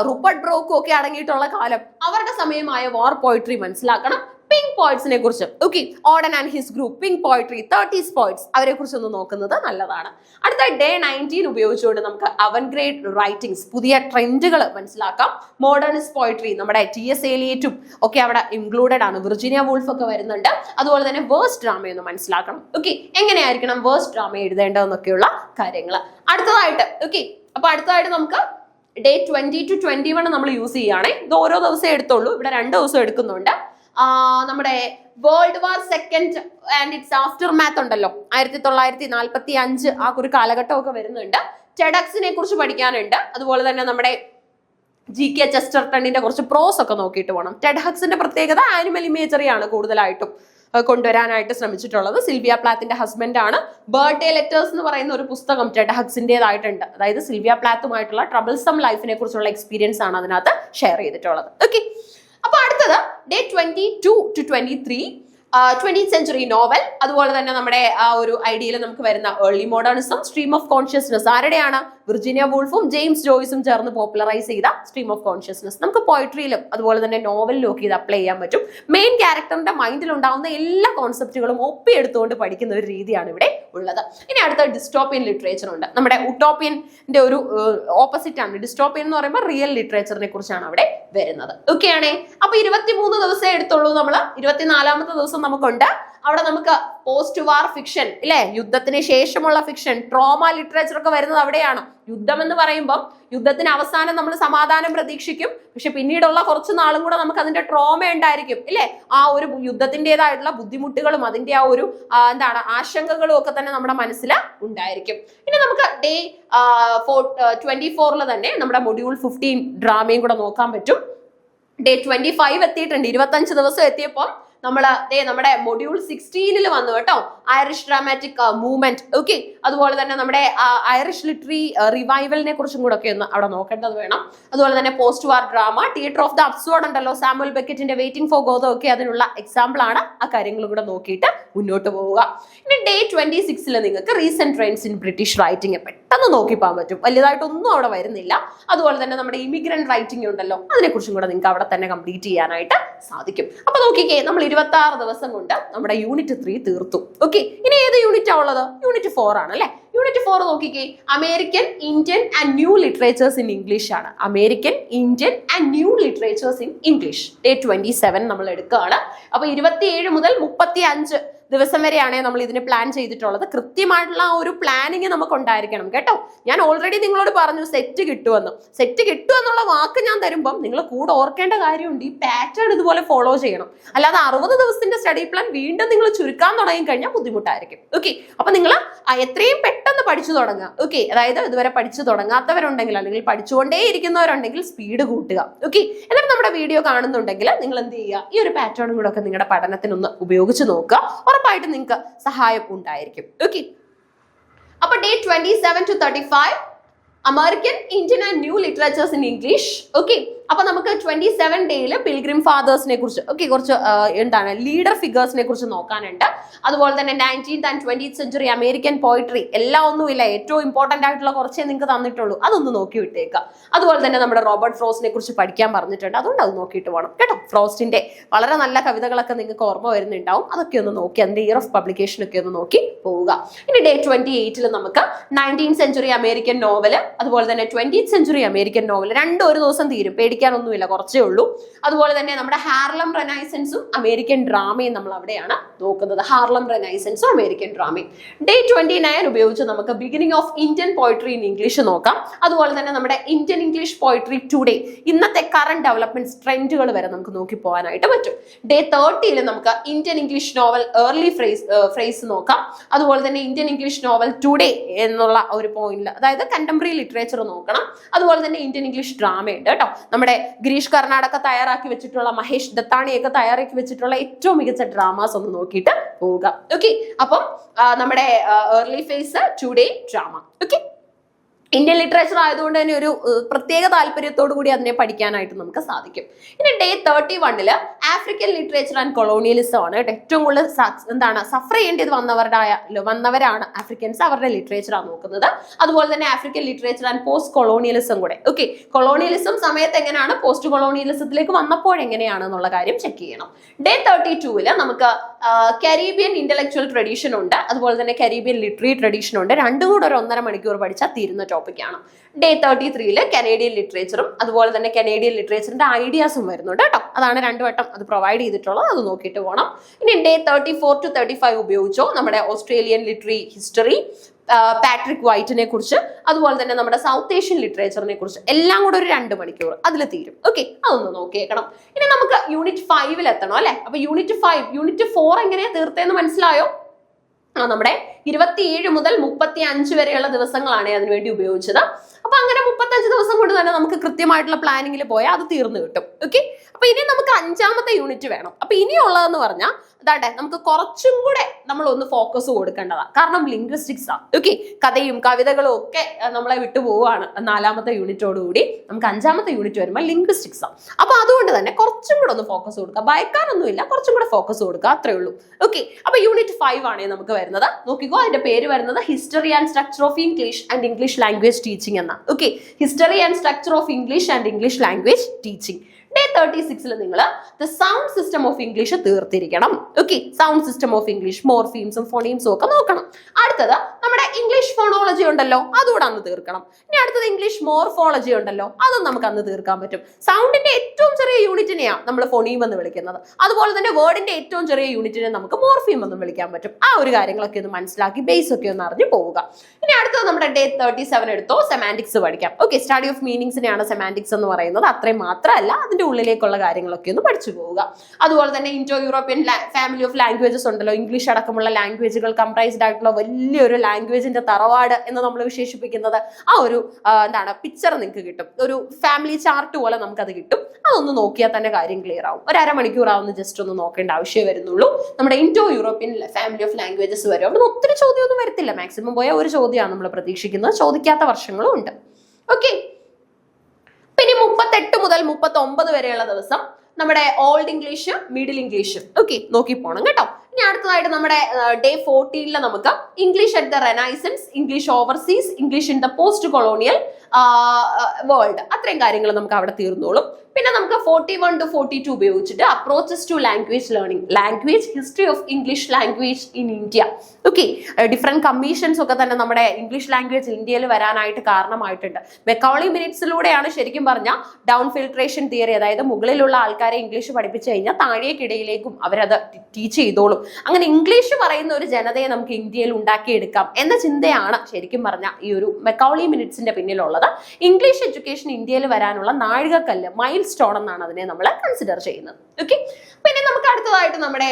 റൂപ്പർട്ട് ബ്രോക്കും ഒക്കെ അടങ്ങിയിട്ടുള്ള കാലം. അവരുടെ സമയമായ വാർ പോയിട്രി മനസ്സിലാക്കണം. പിങ്ക് പോയിറ്റ്സിനെ കുറിച്ച്, okay, Odean and his group, pink poetry, 30s poets, അവരെ കുറിച്ച് ഒന്ന് നോക്കുന്നത് നല്ലതാണ്. അടുത്ത ഡേ 19 ഉപയോഗിച്ചുകൊണ്ട് നമുക്ക് അവൻഗ്രേഡ് റൈറ്റിംഗ്സ്, പുതിയ ട്രെൻഡുകൾ മനസ്സിലാക്കാം. മോഡേണിസ്റ്റ് പോയിട്രി, നമ്മുടെ TS എലിയറ്റും ഒക്കെ അവിടെ ഇൻക്ലൂഡഡ് ആണ്. വിർജീനിയ വൂൾഫ് ഒക്കെ വരുന്നുണ്ട്. അതുപോലെ തന്നെ വേഴ്സ് ഡ്രാമയൊന്ന് മനസ്സിലാക്കണം. ഓക്കെ, എങ്ങനെയായിരിക്കണം വേഴ്സ് ഡ്രാമ എഴുതേണ്ടതെന്നൊക്കെയുള്ള കാര്യങ്ങൾ. അടുത്തതായിട്ട് നമുക്ക് ഡേ 20 to 21 നമ്മൾ യൂസ് ചെയ്യുകയാണെ. ഇത് ഓരോ ദിവസം എടുത്തോളൂ, ഇവിടെ 2 ദിവസം എടുക്കുന്നുണ്ട്. നമ്മുടെ world war second and it's after math ഉണ്ടല്ലോ, 1945 ആ ഒരു കാലഘട്ടമൊക്കെ വരുന്നുണ്ട്. ടെഡക്സിനെ കുറിച്ച് പഠിക്കാനുണ്ട്. അതുപോലെ തന്നെ നമ്മുടെ GK ചെസ്റ്റർട്ടണിന്റെ കുറച്ച് പ്രോസ് ഒക്കെ നോക്കിയിട്ട് പോകണം. ടെഡക്സിന്റെ പ്രത്യേകത ആനിമൽ ഇമേജറി ആണ് കൂടുതലായിട്ടും കൊണ്ടുവരാനായിട്ട് ശ്രമിച്ചിട്ടുള്ളത്. സിൽവിയ പ്ലാത്തിന്റെ ഹസ്ബൻഡ് ആണ്. ബർത്ത്ഡേ ലെറ്റേഴ്സ് എന്ന് പറയുന്ന ഒരു പുസ്തകം ടെഡഹക്സിന്റേതായിട്ടുണ്ട്. അതായത് സിൽവിയ പ്ലാത്തുമായിട്ടുള്ള ട്രബിൾസം ലൈഫിനെ കുറിച്ചുള്ള എക്സ്പീരിയൻസ് ആണ് അതിനകത്ത് ഷെയർ ചെയ്തിട്ടുള്ളത്. ഓക്കെ, അപ്പൊ അടുത്തത് day 22 to 23 20th century novel. അതുപോലെ തന്നെ നമ്മുടെ ആ ഒരു ഐഡിയയിൽ നമുക്ക് വരുന്ന early modernism, stream of consciousness ആരുടെയാണ്? വിർജീനിയ വൂൾഫും ജെയിംസ് ജോയ്സും ചേർന്ന് പോപ്പുലറൈസ് ചെയ്ത സ്ട്രീം ഓഫ് കോൺഷ്യസ്നസ് നമുക്ക് പോയിട്രിയിലും അതുപോലെ തന്നെ നോവലിലും ഒക്കെ ഇത് അപ്ലൈ ചെയ്യാൻ പറ്റും. മെയിൻ ക്യാരക്ടറിന്റെ മൈൻഡിൽ ഉണ്ടാവുന്ന എല്ലാ കോൺസെപ്റ്റുകളും ഒപ്പിയെടുത്തുകൊണ്ട് പഠിക്കുന്ന ഒരു രീതിയാണ് ഇവിടെ ഉള്ളത്. ഇനി അടുത്ത ഡിസ്റ്റോപ്പിയൻ ലിറ്ററേച്ചർ ഉണ്ട്. നമ്മുടെ ഉട്ടോപ്പിയന്റെ ഒരു ഓപ്പോസിറ്റ് ആണ്. ഡിസ്റ്റോപ്പിയൻ എന്ന് പറയുമ്പോൾ റിയൽ ലിറ്ററേച്ചറിനെ കുറിച്ചാണ് അവിടെ വരുന്നത്. ഓക്കെ ആണേ. അപ്പൊ 23 ദിവസം എടുത്തുള്ളൂ. നമ്മൾ 24ാമത്തെ ദിവസം നമുക്കുണ്ട്. അവിടെ നമുക്ക് പോസ്റ്റ് വാർ ഫിക്ഷൻ ഇല്ലേ, യുദ്ധത്തിന് ശേഷമുള്ള ഫിക്ഷൻ, ട്രോമ ലിറ്ററേച്ചർ ഒക്കെ വരുന്നത് അവിടെയാണ്. യുദ്ധം എന്ന് പറയുമ്പോൾ യുദ്ധത്തിന് അവസാനം നമ്മൾ സമാധാനം പ്രതീക്ഷിക്കും, പക്ഷെ പിന്നീടുള്ള കുറച്ച് നാളും കൂടെ നമുക്ക് അതിന്റെ ട്രോമ ഉണ്ടായിരിക്കും ഇല്ലേ. ആ ഒരു യുദ്ധത്തിൻ്റെതായിട്ടുള്ള ബുദ്ധിമുട്ടുകളും അതിന്റെ ആ ഒരു ആശങ്കകളും ഒക്കെ തന്നെ നമ്മുടെ മനസ്സിൽ ഉണ്ടായിരിക്കും. ഇനി നമുക്ക് ഡേ 24 തന്നെ നമ്മുടെ മൊഡ്യൂൾ 15 ഡ്രാമയും കൂടെ നോക്കാൻ പറ്റും. ഡേ 25 എത്തിയിട്ടുണ്ട്. 25 ദിവസം എത്തിയപ്പോൾ നമ്മുടെ മൊഡ്യൂൾ 16 വന്നു കേട്ടോ, ഐറിഷ് ഡ്രാമാറ്റിക് മൂവ്മെന്റ്. ഓക്കെ, അതുപോലെ തന്നെ നമ്മുടെ ഐറിഷ് ലിറ്ററി റിവൈവലിനെ കുറിച്ചും കൂടെ ഒക്കെ ഒന്ന് അവിടെ നോക്കേണ്ടത് വേണം. അതുപോലെ തന്നെ post war drama, theatre of the absorbed ഉണ്ടല്ലോ, സാമുവൽ ബെക്കറ്റിന്റെ വെയിറ്റിംഗ് ഫോർ ഗോദോ ഒക്കെ അതിനുള്ള എക്സാമ്പിൾ ആണ്. ആ കാര്യങ്ങളും കൂടെ നോക്കിയിട്ട് മുന്നോട്ട് പോവുക. ഇനി ഡേ 26 നിങ്ങൾക്ക് recent trends in British writing പെട്ടെന്ന് നോക്കിപ്പോകാൻ പറ്റും. വലിയതായിട്ടൊന്നും അവിടെ വരുന്നില്ല. അതുപോലെ തന്നെ നമ്മുടെ ഇമിഗ്രന്റ് റൈറ്റിംഗ് ഉണ്ടല്ലോ, അതിനെക്കുറിച്ചും കൂടെ നിങ്ങൾക്ക് അവിടെ തന്നെ കംപ്ലീറ്റ് ചെയ്യാനായിട്ട് സാധിക്കും. അപ്പൊ നോക്കിക്കേ, നമ്മൾ 26 ദിവസം കൊണ്ട് നമ്മുടെ യൂണിറ്റ് 3 തീർത്തു. ഓക്കെ, ഇനി ഏത് യൂണിറ്റാ ഉള്ളത്? യൂണിറ്റ് 4 ആണ് അല്ലെ. യൂണിറ്റ് 4 നോക്കിക്കേ, American, Indian and new literatures in English ആണ്. American, Indian and new literatures in English day 27 നമ്മൾ എടുക്കുകയാണ്. അപ്പൊ 27 മുതൽ 35 ദിവസം വരെയാണ് നമ്മൾ ഇതിന് പ്ലാൻ ചെയ്തിട്ടുള്ളത്. കൃത്യമായിട്ടുള്ള ആ ഒരു പ്ലാനിങ് നമുക്ക് ഉണ്ടായിരിക്കണം കേട്ടോ. ഞാൻ ഓൾറെഡി നിങ്ങളോട് പറഞ്ഞു സെറ്റ് കിട്ടുമെന്ന്. സെറ്റ് കിട്ടുമെന്നുള്ള വാക്ക് ഞാൻ തരുമ്പം നിങ്ങൾ കൂടെ ഓർക്കേണ്ട കാര്യമുണ്ട്, ഈ പാറ്റേൺ ഇതുപോലെ ഫോളോ ചെയ്യണം. അല്ലാതെ 60 ദിവസത്തിന്റെ സ്റ്റഡി പ്ലാൻ വീണ്ടും നിങ്ങൾ ചുരുക്കാൻ തുടങ്ങി കഴിഞ്ഞാൽ ബുദ്ധിമുട്ടായിരിക്കും. ഓക്കെ, അപ്പൊ നിങ്ങൾ എത്രയും പെട്ടെന്ന് പഠിച്ചു തുടങ്ങുക. ഓക്കെ, അതായത് ഇതുവരെ പഠിച്ചു തുടങ്ങാത്തവരുണ്ടെങ്കിൽ അല്ലെങ്കിൽ പഠിച്ചുകൊണ്ടേ ഇരിക്കുന്നവരുണ്ടെങ്കിൽ സ്പീഡ് കൂട്ടുക. ഓക്കെ, എന്നിട്ട് നമ്മുടെ വീഡിയോ കാണുന്നുണ്ടെങ്കിൽ നിങ്ങൾ എന്ത് ചെയ്യുക, ഈ ഒരു പാറ്റേണും കൂടെ ഒക്കെ നിങ്ങളുടെ പഠനത്തിനൊന്ന് ഉപയോഗിച്ച് നോക്കുക. ഉറപ്പായിട്ട് നിങ്ങൾക്ക് സഹായം ഉണ്ടായിരിക്കും. ഓക്കെ, അപ്പൊ day 27 to 35 American, Indian and new literatures in English. Okay, അപ്പൊ നമുക്ക് 27 ഡേയിൽ പിൽഗ്രിം ഫാദേഴ്സിനെ കുറിച്ച് കുറച്ച് ലീഡർ ഫിഗേഴ്സിനെ കുറിച്ച് നോക്കാനുണ്ട്. അതുപോലെ തന്നെ 19th and 20th century American poetry എല്ലാം ഒന്നുമില്ല, ഏറ്റവും ഇമ്പോർട്ടന്റ് ആയിട്ടുള്ള കുറച്ചേ നിങ്ങൾക്ക് തന്നിട്ടുള്ളൂ, അതൊന്ന് നോക്കി വിട്ടേക്കാം. അതുപോലെ തന്നെ നമ്മുടെ റോബർട്ട് ഫ്രോസ്റ്റിനെ കുറിച്ച് പഠിക്കാൻ പറഞ്ഞിട്ടുണ്ട്, അതുകൊണ്ട് അത് നോക്കിയിട്ട് വേണം കേട്ടോ. ഫ്രോസ്റ്റിന്റെ വളരെ നല്ല കവിതകളൊക്കെ നിങ്ങൾക്ക് ഓർമ്മ വരുന്നുണ്ടാവും, അതൊക്കെ ഒന്ന് നോക്കി അതിന്റെ ഇയർ ഓഫ് പബ്ലിക്കേഷൻ ഒക്കെ ഒന്ന് നോക്കി പോവുക. ഇനി ഡേ 28 നമുക്ക് 19th century അമേരിക്കൻ നോവല് അതുപോലെ തന്നെ 20th century അമേരിക്കൻ നോവൽ രണ്ടും ഒരു ദിവസം തീരും, പേടിക്കാൻ പേടിക്കാനൊന്നുമില്ല, കുറച്ചേ ഉള്ളൂ. അതുപോലെ തന്നെ നമ്മുടെ ഹാർലം റെനൈസൻസും അമേരിക്കൻ ഡ്രാമയും നമ്മൾ അവിടെയാണ് നോക്കുന്നത്. ഹാർലം റെനൈസൻസും അമേരിക്കൻ ഡ്രാമയും. ഡേ 29 ഉപയോഗിച്ച് നമുക്ക് beginning of Indian poetry in English നോക്കാം. അതുപോലെ തന്നെ നമ്മുടെ ഇന്ത്യൻ ഇംഗ്ലീഷ് പോയിട്രി ടുഡേ, ഇന്നത്തെ കറന്റ് ഡെവലപ്മെന്റ്സ് ട്രെൻഡുകൾ വരെ നമുക്ക് നോക്കി പോകാനായിട്ട് പറ്റും. ഡേ 30 നമുക്ക് Indian English novel early phase നോക്കാം. അതുപോലെ തന്നെ ഇന്ത്യൻ ഇംഗ്ലീഷ് നോവൽ ടുഡേ എന്നുള്ള ഒരു പോയിന്റിൽ, അതായത് കണ്ടംപററി ലിറ്ററേച്ചർ നോക്കണം. അതുപോലെ തന്നെ ഇന്ത്യൻ ഇംഗ്ലീഷ് ഡ്രാമ ഉണ്ട് കേട്ടോ. നമ്മുടെ ഗിരീഷ് കർണാടക തയ്യാറാക്കി വെച്ചിട്ടുള്ള, മഹേഷ് ദത്താണിയൊക്കെ തയ്യാറാക്കി വെച്ചിട്ടുള്ള ഏറ്റവും മികച്ച ഡ്രാമാസ് ഒന്ന് നോക്കിയിട്ട് പോവുക. ഓക്കെ, അപ്പം നമ്മുടെ early phase Tudor drama. Okay, Indian literature ആയതുകൊണ്ട് തന്നെ ഒരു പ്രത്യേക താല്പര്യത്തോടു കൂടി അതിനെ പഠിക്കാനായിട്ട് നമുക്ക് സാധിക്കും. ഇനി day 31 African literature and colonialism ആണ്. ഏറ്റവും കൂടുതൽ സഫർ ചെയ്യേണ്ടത് വന്നവരാണ് ആഫ്രിക്കൻസ്, അവരുടെ ലിറ്ററേച്ചറാണ് നോക്കുന്നത്. അതുപോലെ തന്നെ African literature and post colonialism കൂടെ. ഓക്കെ, കൊളോണിയലിസം സമയത്ത് എങ്ങനെയാണ്, പോസ്റ്റ് കൊളോണിയലിസത്തിലേക്ക് വന്നപ്പോൾ എങ്ങനെയാണ് എന്നുള്ള കാര്യം ചെക്ക് ചെയ്യണം. ഡേ 32 നമുക്ക് കരീബിയൻ ഇന്റലക്ച്വൽ ട്രഡീഷൻ ഉണ്ട്, അതുപോലെ തന്നെ കരീബിയൻ ലിറ്റററി ട്രഡീഷൻ ഉണ്ട്. രണ്ടും കൂടെ ഒരു 1.5 മണിക്കൂർ പഠിച്ചാൽ തീരുന്ന ടോപ്പിക്കാണ്. ഡേ 33 കനേഡിയൻ ലിറ്ററേച്ചറും അതുപോലെ തന്നെ കനേഡിയൻ ലിറ്ററേച്ചറിന്റെ ഐഡിയാസും വരുന്നുണ്ട് കേട്ടോ. അതാണ് 2 വട്ടം അത് പ്രൊവൈഡ് ചെയ്തിട്ടുള്ളത്, അത് നോക്കിയിട്ട് പോകണം. ഇനി ഡേ 34 to 35 ഉപയോഗിച്ചോ നമ്മുടെ ഓസ്ട്രേലിയൻ ലിറ്റററി ഹിസ്റ്ററി, പാട്രിക് വൈറ്റിനെ കുറിച്ച്, അതുപോലെ തന്നെ നമ്മുടെ സൗത്ത് ഏഷ്യൻ ലിറ്ററേച്ചറിനെ കുറിച്ച് എല്ലാം കൂടെ ഒരു 2 മണിക്കൂർ അതിൽ തീരും. ഓക്കെ, അതൊന്ന് നോക്കിയേക്കണം. ഇനി നമുക്ക് യൂണിറ്റ് 5 എത്തണം അല്ലെ. അപ്പൊ യൂണിറ്റ് 4 എങ്ങനെയാ തീർത്തേന്ന് മനസ്സിലായോ? നമ്മുടെ 27 മുതൽ 35 വരെയുള്ള ദിവസങ്ങളാണ് അതിനുവേണ്ടി ഉപയോഗിച്ചത്. അപ്പൊ അങ്ങനെ 35 ദിവസം കൊണ്ട് തന്നെ നമുക്ക് കൃത്യമായിട്ടുള്ള പ്ലാനിങ്ങിൽ പോയാൽ അത് തീർന്നു കിട്ടും. ഓക്കെ, അപ്പൊ ഇനി നമുക്ക് 5ാമത്തെ യൂണിറ്റ് വേണം. അപ്പൊ ഇനിയുള്ളതെന്ന് പറഞ്ഞാൽ അതാട്ടെ, നമുക്ക് കുറച്ചും കൂടെ നമ്മൾ ഒന്ന് ഫോക്കസ് കൊടുക്കേണ്ടതാണ്. കാരണം ലിംഗ്വിസ്റ്റിക്സ് ആണ്. ഓക്കെ, കഥയും കവിതകളും ഒക്കെ നമ്മളെ വിട്ടുപോവാണ് 4ാമത്തെ യൂണിറ്റോടുകൂടി. നമുക്ക് 5ാമത്തെ യൂണിറ്റ് വരുമ്പോൾ ലിംഗ്വിസ്റ്റിക്സ് ആണ്. അപ്പൊ അതുകൊണ്ട് തന്നെ കുറച്ചും കൂടെ ഒന്ന് ഫോക്കസ് കൊടുക്കുക. ഭയക്കാനൊന്നുമില്ല, കുറച്ചും കൂടെ ഫോക്കസ് കൊടുക്കുക, അത്രേ ഉള്ളൂ. ഓക്കെ, അപ്പൊ യൂണിറ്റ് 5 ആണ് നമുക്ക് വരുന്നത്. നോക്കിക്കോ, അതിന്റെ പേര് വരുന്നത് history and structure of English and English language teaching എന്നാണ്. Okay, history and structure of English and English language teaching. Day 36 നിങ്ങൾ the sound system of English തീർത്തിരിക്കണം. Okay, sound system of English, മോർഫീംസും ഫോണീംസും ഒക്കെ നോക്കണം. അടുത്തത് നമ്മുടെ ഇംഗ്ലീഷ് ഫോണോളജി ഉണ്ടല്ലോ, അതുകൂടെ അന്ന് തീർക്കണം. ഇനി അടുത്തത് ഇംഗ്ലീഷ് മോർഫോളജി ഉണ്ടല്ലോ, അതും നമുക്ക് അന്ന് തീർക്കാൻ പറ്റും. സൗണ്ടിന്റെ ഏറ്റവും ചെറിയ യൂണിറ്റിനെയാണ് നമ്മൾ ഫോണീം എന്ന് വിളിക്കുന്നത്. അതുപോലെ തന്നെ വേർഡിന്റെ ഏറ്റവും ചെറിയ യൂണിറ്റിനെ നമുക്ക് മോർഫീം എന്ന് വിളിക്കാൻ പറ്റും. ആ ഒരു കാര്യങ്ങളൊക്കെ ഒന്ന് മനസ്സിലാക്കി ബേസ് ഒക്കെ ഒന്ന് അറിഞ്ഞു പോവുക. ഇനി അടുത്തത് നമ്മുടെ ഡേ 37 എടുത്തോ, സെമാൻറ്റിക്സ് പഠിക്കാം. ഓക്കെ, സ്റ്റഡി ഓഫ് മീനിങ്സിനെയാണ് സെമാൻറ്റിക്സ് എന്ന് പറയുന്നത്. അത്രയും മാത്രമല്ല, അതിന്റെ ഉള്ളിലേക്കുള്ള കാര്യങ്ങളൊക്കെ ഒന്ന് പഠിച്ചു പോവുക. അതുപോലെ തന്നെ Indo European family of languages ഉണ്ടല്ലോ, ഇംഗ്ലീഷ് അടക്കമുള്ള ലാംഗ്വേജുകൾ കംപ്രൈസ്ഡ് ആയിട്ടുള്ള വലിയൊരു ലാംഗ്വേജിന്റെ തറവാട് എന്ന് നമ്മൾ വിശേഷിപ്പിക്കുന്നത് ആ ഒരു പിക്ചർ നിങ്ങൾക്ക് കിട്ടും. ഒരു ഫാമിലി ചാർട്ട് പോലെ നമുക്കത് കിട്ടും. അതൊന്ന് നോക്കിയാൽ തന്നെ കാര്യം ക്ലിയർ ആവും. ഒരു 1/2 മണിക്കൂറാവുന്ന ജസ്റ്റ് ഒന്ന് നോക്കേണ്ട ആവശ്യമേ വരുന്നുള്ളൂ. നമ്മുടെ Indo European family of languages വരും. അവിടെ ഒത്തിരി ചോദ്യമൊന്നും വരത്തില്ല, മാക്സിമം പോയ ഒരു ചോദ്യമാണ് നമ്മൾ പ്രതീക്ഷിക്കുന്നത്. ചോദിക്കാത്ത വർഷങ്ങളും ഉണ്ട്. ഓക്കെ, ഇനി 38 മുതൽ 39 വരെയുള്ള ദിവസം നമ്മുടെ old English, middle English okay നോക്കി പോണം കേട്ടോ. ഇനി അടുത്തതായിട്ട് നമ്മുടെ ഡേ 14 നമുക്ക് English at the Renaissance, English overseas, English in the post colonial world, അത്രയും കാര്യങ്ങൾ നമുക്ക് അവിടെ തീർന്നോളും. പിന്നെ നമുക്ക് 41 to 42 ഉപയോഗിച്ചിട്ട് approaches to language learning, language history of English language in India. Okay, different commissions ഒക്കെ തന്നെ നമ്മുടെ ഇംഗ്ലീഷ് ലാംഗ്വേജ് ഇന്ത്യയിൽ വരാനായിട്ട് കാരണമായിട്ടുണ്ട്. മെക്കോളി മിനിറ്റ്സിലൂടെയാണ് ശരിക്കും പറഞ്ഞാൽ ഡൗൺ ഫിൽട്രേഷൻ തിയറി, അതായത് മുകളിലുള്ള ആൾക്കാരെ ഇംഗ്ലീഷ് പഠിപ്പിച്ചു കഴിഞ്ഞാൽ താഴേക്കിടയിലേക്കും അവരത് ടീച്ച് ചെയ്തോളും. അങ്ങനെ ഇംഗ്ലീഷ് പറയുന്ന ഒരു ജനതയെ നമുക്ക് ഇന്ത്യയിൽ ഉണ്ടാക്കിയെടുക്കാം എന്ന ചിന്തയാണ് ശരിക്കും പറഞ്ഞാൽ ഈ ഒരു മെക്കോളി മിനിറ്റ്സിന്റെ പിന്നിലുള്ളത്. ഇംഗ്ലീഷ് എഡ്യൂക്കേഷൻ ഇന്ത്യയിൽ വരാനുള്ള നാഴികക്കല്ല്, മൈൽ സ്റ്റോൺ എന്നാണ് അതിനെ നമ്മൾ കൺസിഡർ ചെയ്യുന്നത്. ഓക്കെ, പിന്നെ നമുക്ക് അടുത്തതായിട്ട് നമ്മുടെ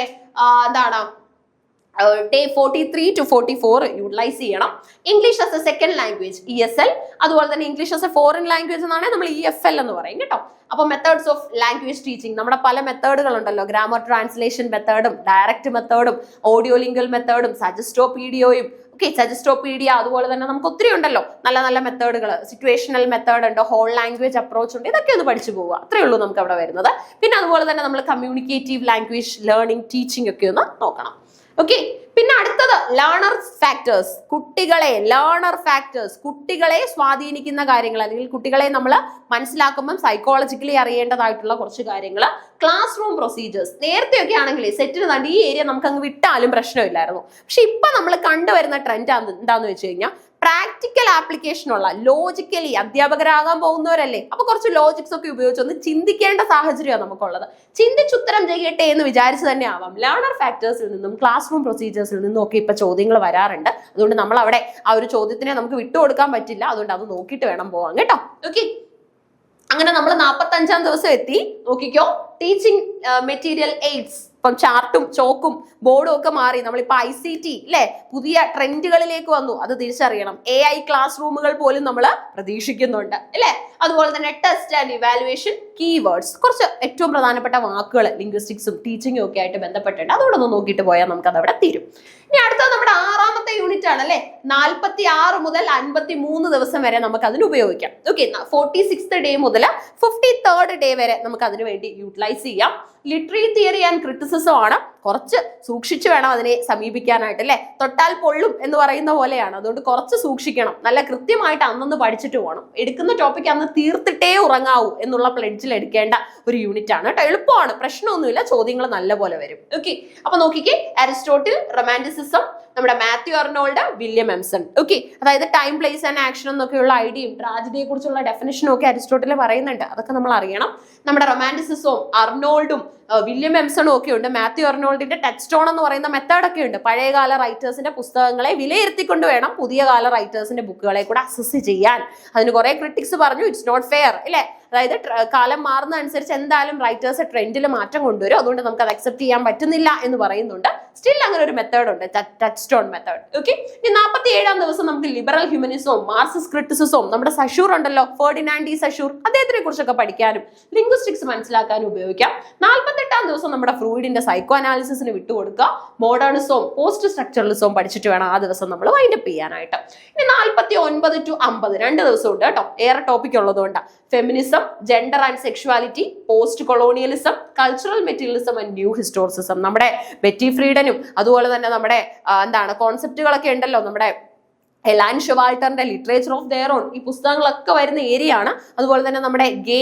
ഡേ 43 to 44 യൂട്ടിലൈസ് ചെയ്യണം. English as A second language ESL, അതുപോലെ തന്നെ English as A foreign language എന്നാണ് നമ്മൾ EFL എന്ന് പറയും കേട്ടോ. അപ്പൊ മെത്തേഡ്സ് ഓഫ് ലാംഗ്വേജ് ടീച്ചിങ്, നമ്മുടെ പല മെത്തേഡുകൾ ഉണ്ടല്ലോ, ഗ്രാമർ ട്രാൻസ്ലേഷൻ മെത്തേഡും ഡയറക്റ്റ് മെത്തേഡും ഓഡിയോ ലിംഗ്വൽ മെത്തേഡും സജസ്റ്റോപീഡിയോയും. ഓക്കെ, സജസ്റ്റോപീഡിയ, അതുപോലെ തന്നെ നമുക്ക് ഒത്തിരി ഉണ്ടല്ലോ നല്ല നല്ല മെത്തേഡുകൾ. സിറ്റുവേഷണൽ മെത്തേഡ് ഉണ്ട്, ഹോൾ ലാംഗ്വേജ് അപ്രോച്ച് ഉണ്ട്. ഇതൊക്കെ ഒന്ന് പഠിച്ചു പോവുക, അത്രേ ഉള്ളൂ നമുക്ക് അവിടെ വരുന്നത്. പിന്നെ അതുപോലെ തന്നെ നമ്മൾ കമ്മ്യൂണിക്കേറ്റീവ് ലാംഗ്വേജ് ലേണിംഗ്, ടീച്ചിങ് ഒക്കെ ഒന്ന് നോക്കണം. ഓക്കെ, പിന്നെ അടുത്തത് ലേണർ ഫാക്ടേഴ്സ്, കുട്ടികളെ സ്വാധീനിക്കുന്ന കാര്യങ്ങൾ, അല്ലെങ്കിൽ കുട്ടികളെ നമ്മൾ മനസ്സിലാക്കുമ്പോൾ സൈക്കോളജിക്കലി അറിയേണ്ടതായിട്ടുള്ള കുറച്ച് കാര്യങ്ങൾ. ക്ലാസ് റൂം പ്രൊസീജിയേഴ്സ്, നേരത്തെയൊക്കെ ആണെങ്കിൽ സെറ്റിന് തണ്ടി ഈ ഏരിയ നമുക്ക് അങ്ങ് വിട്ടാലും പ്രശ്നമില്ലായിരുന്നു. പക്ഷെ ഇപ്പൊ നമ്മൾ കണ്ടുവരുന്ന ട്രെൻഡ് എന്താന്ന് വെച്ച് കഴിഞ്ഞാൽ പ്രാക്ടിക്കൽ ആപ്ലിക്കേഷൻ ഉള്ള ലോജിക്കലി അധ്യാപകരാകാൻ പോകുന്നവരല്ലേ, അപ്പൊ കുറച്ച് ലോജിക്സ് ഒക്കെ ഉപയോഗിച്ചൊന്ന് ചിന്തിക്കേണ്ട സാഹചര്യമാണ് നമുക്കുള്ളത്. ചിന്തിച്ചുത്തരം ചെയ്യട്ടെ എന്ന് വിചാരിച്ച് തന്നെ ആവാം ലേണർ ഫാക്ടേഴ്സിൽ നിന്നും ക്ലാസ് റൂം പ്രൊസീജിയേഴ്സിൽ നിന്നും ഒക്കെ ഇപ്പൊ ചോദ്യങ്ങൾ വരാറുണ്ട്. അതുകൊണ്ട് നമ്മൾ അവിടെ ആ ഒരു ചോദ്യത്തിനെ നമുക്ക് വിട്ടുകൊടുക്കാൻ പറ്റില്ല. അതുകൊണ്ട് അത് നോക്കിയിട്ട് വേണം പോവാൻ കേട്ടോ. ഓക്കെ, അങ്ങനെ നമ്മൾ 45-ാം ദിവസം എത്തി. നോക്കിക്കോ, ടീച്ചിങ് മെറ്റീരിയൽ എയ്ഡ്സ്, ഇപ്പം ചാർട്ടും ചോക്കും ബോർഡും ഒക്കെ മാറി. നമ്മളിപ്പോ ICT അല്ലെ പുതിയ ട്രെൻഡുകളിലേക്ക് വന്നു, അത് തിരിച്ചറിയണം. AI ക്ലാസ് റൂമുകൾ പോലും നമ്മൾ പ്രതീക്ഷിക്കുന്നുണ്ട് അല്ലെ. അതുപോലെ തന്നെ ടെസ്റ്റ് ആൻഡ് ഇവാലുവേഷൻ, കീവേഡ്സ്, കുറച്ച് ഏറ്റവും പ്രധാനപ്പെട്ട വാക്കുകൾ ലിംഗ്വിസ്റ്റിക്സും ടീച്ചിങ്ങും ഒക്കെ ആയിട്ട് ബന്ധപ്പെട്ടുണ്ട്. അതോടെ ഒന്ന് നോക്കിയിട്ട് പോയാൽ നമുക്ക് അത് അവിടെ തീരും. ഇനി അടുത്തത് നമ്മുടെ 6ാമത്തെ യൂണിറ്റ് ആണ് അല്ലെ. 46 മുതൽ 53 ദിവസം വരെ നമുക്ക് അതിന് ഉപയോഗിക്കാം. ഓക്കെ, 46th ഡേ മുതൽ 53rd ഡേ വരെ നമുക്ക് അതിനു വേണ്ടി യൂട്ടിലൈസ് ചെയ്യാം. ലിറ്റററി തിയറി ആൻഡ് ക്രിറ്റിസിസം ആണ്. കുറച്ച് സൂക്ഷിച്ചു വേണം അതിനെ സമീപിക്കാനായിട്ട് അല്ലെ. തൊട്ടാൽ പൊള്ളും എന്ന് പറയുന്ന പോലെയാണ്. അതുകൊണ്ട് കുറച്ച് സൂക്ഷിക്കണം. നല്ല കൃത്യമായിട്ട് അന്നൊന്ന് പഠിച്ചിട്ട് പോകണം. എടുക്കുന്ന ടോപ്പിക് അന്ന് തീർത്തിട്ടേ ഉറങ്ങാവൂ എന്നുള്ള പ്ലെഡ്ജിൽ എടുക്കേണ്ട ഒരു യൂണിറ്റ് ആണ് കേട്ടോ. എളുപ്പമാണ്, പ്രശ്നമൊന്നുമില്ല, ചോദ്യങ്ങൾ നല്ല പോലെ വരും. ഓക്കെ, അപ്പൊ നോക്കിക്കേ, അരിസ്റ്റോട്ടിൽ, റൊമാന്റിസിസം, നമ്മുടെ മാത്യു അർണോൾഡ്, വില്യം എംസൺ. ഓക്കെ, അതായത് ടൈം, പ്ലേസ് ആൻഡ് ആക്ഷൻ എന്നൊക്കെയുള്ള ഐഡിയയും ട്രാജഡിയെ കുറിച്ചുള്ള ഡെഫിനിഷനും ഒക്കെ അരിസ്റ്റോട്ടിൽ പറയുന്നുണ്ട്. അതൊക്കെ നമ്മൾ അറിയണം. നമ്മുടെ റൊമാന്റിസിസവും അർണോൾഡും വില്യം എംസണും ഒക്കെ ഉണ്ട്. മാത്യു അർണോൾഡിന്റെ ടച്ച് സ്റ്റോൺ എന്ന് പറയുന്ന മെത്തേഡ് ഒക്കെ ഉണ്ട്. പഴയകാല റൈറ്റേഴ്സിന്റെ പുസ്തകങ്ങളെ വിലയിരുത്തിക്കൊണ്ട് വേണം പുതിയ കാല റൈറ്റേഴ്സിന്റെ ബുക്കുകളെ കൂടെ അസസ് ചെയ്യാൻ. അതിന് കുറെ ക്രിട്ടിക്സ് പറഞ്ഞു, ഇറ്റ്സ് നോട്ട് ഫെയർ അല്ലെ. അതായത് കാലം മാറുന്ന അനുസരിച്ച് എന്തായാലും റൈറ്റേഴ്സ് ട്രെൻഡിൽ മാറ്റം കൊണ്ടുവരും. അതുകൊണ്ട് നമുക്ക് അത് അക്സെപ്റ്റ് ചെയ്യാൻ പറ്റുന്നില്ല എന്ന് പറയുന്നുണ്ട്. സ്റ്റിൽ അങ്ങനെ ഒരു മെത്തേഡ് ഉണ്ട്, ടച്ച് സ്റ്റോൺ മെത്തേഡ്. ഓക്കെ, ഇനി 47-ാം ദിവസം നമുക്ക് ലിബറൽ ഹ്യൂമനിസവും മാർക്സിസ്റ്റ് ക്രിറ്റിസിസവും, നമ്മുടെ സഷൂർ ഉണ്ടല്ലോ, ഫെർഡിനാൻഡ് സഷൂർ, അദ്ദേഹത്തിനെ കുറിച്ചൊക്കെ പഠിക്കാനും ലിംഗ്വിസ്റ്റിക്സ് മനസ്സിലാക്കാനും ഉപയോഗിക്കാം. 48-ാം ദിവസം നമ്മുടെ ഫ്രൂയിഡിന്റെ സൈക്കോ അനാലിസിസിന് വിട്ടുകൊടുക്കുക. മോഡേണിസവും പോസ്റ്റ് സ്ട്രക്ചറലിസവും പഠിച്ചിട്ട് വേണം ആ ദിവസം നമ്മൾ വൈൻഡപ്പ് ചെയ്യാനായിട്ട്. ഇനി 49 to 50 2 ദിവസം ഉണ്ട് കേട്ടോ. ഏറെ ടോപ്പിക് ഉള്ളതുകൊണ്ട് feminism, gender and sexuality, post colonialism, cultural materialism and new historicism. നമ്മുടെ ബെറ്റി ഫ്രീഡനും അതുപോലെ തന്നെ നമ്മുടെ കോൺസെപ്റ്റുകളൊക്കെ ഉണ്ടല്ലോ. നമ്മുടെ എലാൻ ഷെവാൾട്ടറിന്റെ ലിറ്ററേച്ചർ ഓഫ് ദെയർ ഓൺ, ഈ പുസ്തകങ്ങളൊക്കെ വരുന്ന ഏരിയ ആണ്. അതുപോലെ തന്നെ നമ്മുടെ ഗേ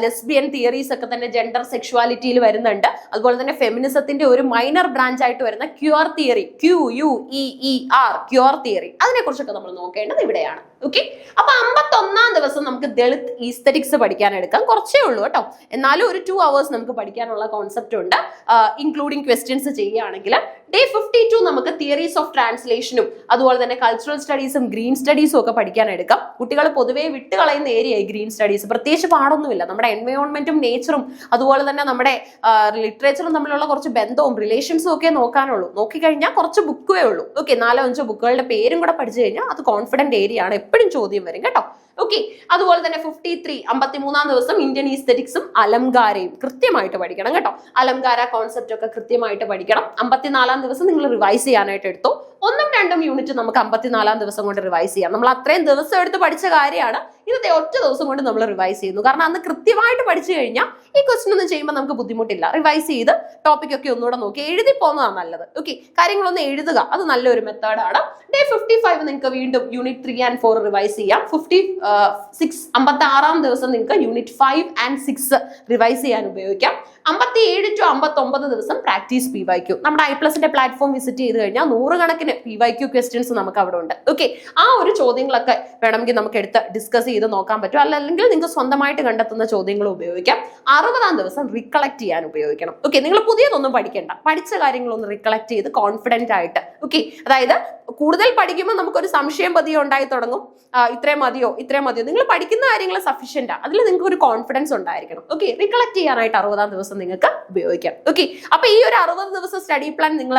ലെസ്ബിയൻ തിയറീസ് ഒക്കെ തന്നെ ജെൻഡർ സെക്ഷുവാലിറ്റിയിൽ വരുന്നുണ്ട്. അതുപോലെ തന്നെ ഫെമിനിസത്തിന്റെ ഒരു മൈനർ ബ്രാഞ്ച് ആയിട്ട് വരുന്ന cure theory, QUEER, cure theory, അതിനെ കുറിച്ചൊക്കെ നമ്മൾ നോക്കേണ്ടത് ഇവിടെയാണ്. ഓക്കെ, അപ്പൊ 51-ാം ദിവസം നമുക്ക് ദളിത് ഈസ്തറ്റിക്സ് പഠിക്കാൻ എടുക്കാം. കുറച്ചേ ഉള്ളൂ കേട്ടോ, എന്നാലും ഒരു 2 hours നമുക്ക് പഠിക്കാനുള്ള കോൺസെപ്റ്റ് ഉണ്ട്, ഇൻക്ലൂഡിങ് ക്വസ്റ്റ്യൻസ് ചെയ്യുകയാണെങ്കിൽ. ഡേ 52 നമുക്ക് തിയറീസ് ഓഫ് ട്രാൻസ്ലേഷനും അതുപോലെ തന്നെ കൾച്ചറൽ സ്റ്റഡീസും ഗ്രീൻ സ്റ്റഡീസും ഒക്കെ പഠിക്കാൻ എടുക്കാം. കുട്ടികൾ പൊതുവേ വിട്ടുകളയുന്ന ഏരിയയായി ഗ്രീൻ സ്റ്റഡീസ്. പ്രത്യേകിച്ച് പാടൊന്നുമില്ല. നമ്മുടെ എൻവയോൺമെന്റും നേച്ചറും അതുപോലെ തന്നെ നമ്മുടെ ലിറ്ററേച്ചറും തമ്മിലുള്ള കുറച്ച് ബന്ധവും റിലേഷൻസും ഒക്കെ നോക്കാനുള്ളൂ. നോക്കിക്കഴിഞ്ഞാൽ കുറച്ച് ബുക്കേ ഉള്ളൂ. ഓക്കെ, 4-5 ബുക്കുകളുടെ പേരും കൂടെ പഠിച്ചു കഴിഞ്ഞാൽ അത് കോൺഫിഡന്റ് ഏരിയ ആണ്, എപ്പോഴും ചോദ്യം വരും കേട്ടോ. ഓക്കെ, അതുപോലെ തന്നെ 53-ാം ദിവസം ഇന്ത്യൻ ഈസ്തറ്റിക്സും അലംകാരയും കൃത്യമായിട്ട് പഠിക്കണം കേട്ടോ. അലംകാര കോൺസെപ്റ്റ് ഒക്കെ കൃത്യമായിട്ട് പഠിക്കണം. 54-ാം ദിവസം നിങ്ങൾ റിവൈസ് ചെയ്യാനായിട്ട് എടുത്തു. 1-2 യൂണിറ്റ് നമുക്ക് 54-ാം ദിവസം കൊണ്ട് റിവൈസ് ചെയ്യാം. നമ്മൾ അത്രയും ദിവസം എടുത്ത് പഠിച്ച കാര്യമാണ്. ഇന്നത്തെ ഒറ്റ ദിവസം കൊണ്ട് നമ്മൾ റിവൈസ് ചെയ്യുന്നു. കാരണം അന്ന് കൃത്യമായിട്ട് പഠിച്ചു കഴിഞ്ഞാൽ ഈ ക്വസ്റ്റൻ ഒന്നും ചെയ്യുമ്പോൾ നമുക്ക് ബുദ്ധിമുട്ടില്ല. റിവൈസ് ചെയ്ത് ടോപ്പിക് ഒക്കെ ഒന്നുകൂടെ നോക്കി എഴുതി പോകുന്നതാണ് നല്ലത്. ഓക്കെ, കാര്യങ്ങളൊന്ന് എഴുതുക, അത് നല്ലൊരു മെത്തേഡാണ്. ഡേ 55 നിങ്ങൾക്ക് വീണ്ടും യൂണിറ്റ് 3 and 4 റിവൈസ് ചെയ്യാം. 56-ാം ദിവസം നിങ്ങൾക്ക് യൂണിറ്റ് 5 and 6 റിവൈസ് ചെയ്യാൻ ഉപയോഗിക്കാം. 57 to 59 ദിവസം പ്രാക്ടീസ് PYQ. നമ്മുടെ iPlusന്റെ പ്ലാറ്റ്ഫോം വിസിറ്റ് ചെയ്ത് കഴിഞ്ഞാൽ 100 കണക്കിന് PYQ ക്വസ്റ്റ്യൻസ് നമുക്ക് അവിടെ ഉണ്ട്. ഓക്കെ, ആ ഒരു ചോദ്യങ്ങളൊക്കെ വേണമെങ്കിൽ നമുക്ക് എടുത്ത് ഡിസ്കസ് ചെയ്ത് നോക്കാൻ പറ്റും. അല്ലെങ്കിൽ നിങ്ങൾക്ക് സ്വന്തമായിട്ട് കണ്ടെത്തുന്ന ചോദ്യങ്ങൾ ഉപയോഗിക്കാം. 60-ാം ദിവസം റിക്കളക്ട് ചെയ്യാൻ ഉപയോഗിക്കണം. ഓക്കെ, നിങ്ങൾ പുതിയതൊന്നും പഠിക്കേണ്ട, പഠിച്ച കാര്യങ്ങളൊന്ന് റിക്കളക്ട് ചെയ്ത് കോൺഫിഡന്റ് ആയിട്ട്. ഓക്കെ, അതായത് കൂടുതൽ പഠിക്കുമ്പോൾ നമുക്കൊരു സംശയം പതിയെ ഉണ്ടായി തുടങ്ങും. ഇത്രയും മതിയോ നിങ്ങൾ പഠിക്കുന്ന കാര്യങ്ങൾ സഫീഷ്യന്റ്, അതിൽ നിങ്ങൾക്ക് ഒരു കോൺഫിഡൻസ് ഉണ്ടായിരിക്കണം. ഓക്കെ, റിക്കളക്ട് ചെയ്യാനായിട്ട് 60-ാം ദിവസം നിങ്ങൾക്ക് ഉപയോഗിക്കാം. ഓക്കെ, അപ്പൊ ഈ ഒരു 60 ദിവസം സ്റ്റഡി പ്ലാൻ നിങ്ങൾ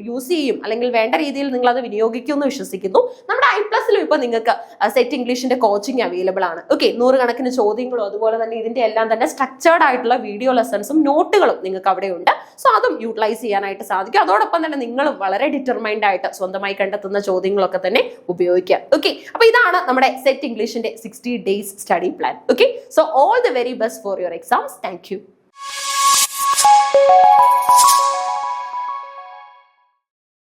യൂസ് ചെയ്യും, അല്ലെങ്കിൽ വേണ്ട രീതിയിൽ നിങ്ങൾ അത് വിനിയോഗിക്കും എന്ന് വിശ്വസിക്കുന്നു. നമ്മുടെ iPlusലും ഇപ്പൊ നിങ്ങൾക്ക് സെറ്റ് ഇംഗ്ലീഷിന്റെ കോച്ചിങ് അവൈലബിൾ ആണ്. ഓക്കെ, 100 കണക്കിന് ചോദ്യങ്ങളും അതുപോലെ തന്നെ ഇതിന്റെ എല്ലാം തന്നെ സ്ട്രക്ചേർഡ് ആയിട്ടുള്ള വീഡിയോ ലെസൺസും നോട്ടുകളും നിങ്ങൾക്ക് അവിടെ ഉണ്ട്. സോ അതും യൂട്ടിലൈസ് ചെയ്യാനായിട്ട് സാധിക്കും. അതോടൊപ്പം തന്നെ നിങ്ങളും വളരെ ഡിറ്റർമൈൻഡ് ആയിട്ട് സ്വന്തമായി കണ്ടെത്തുന്ന ചോദ്യങ്ങളൊക്കെ തന്നെ ഉപയോഗിക്കാം. ഓക്കെ, അപ്പൊ ഇതാണ് നമ്മുടെ സെറ്റ് ഇംഗ്ലീഷിന്റെ 60 days study plan. Okay, so all the very best for your exams. Thank U.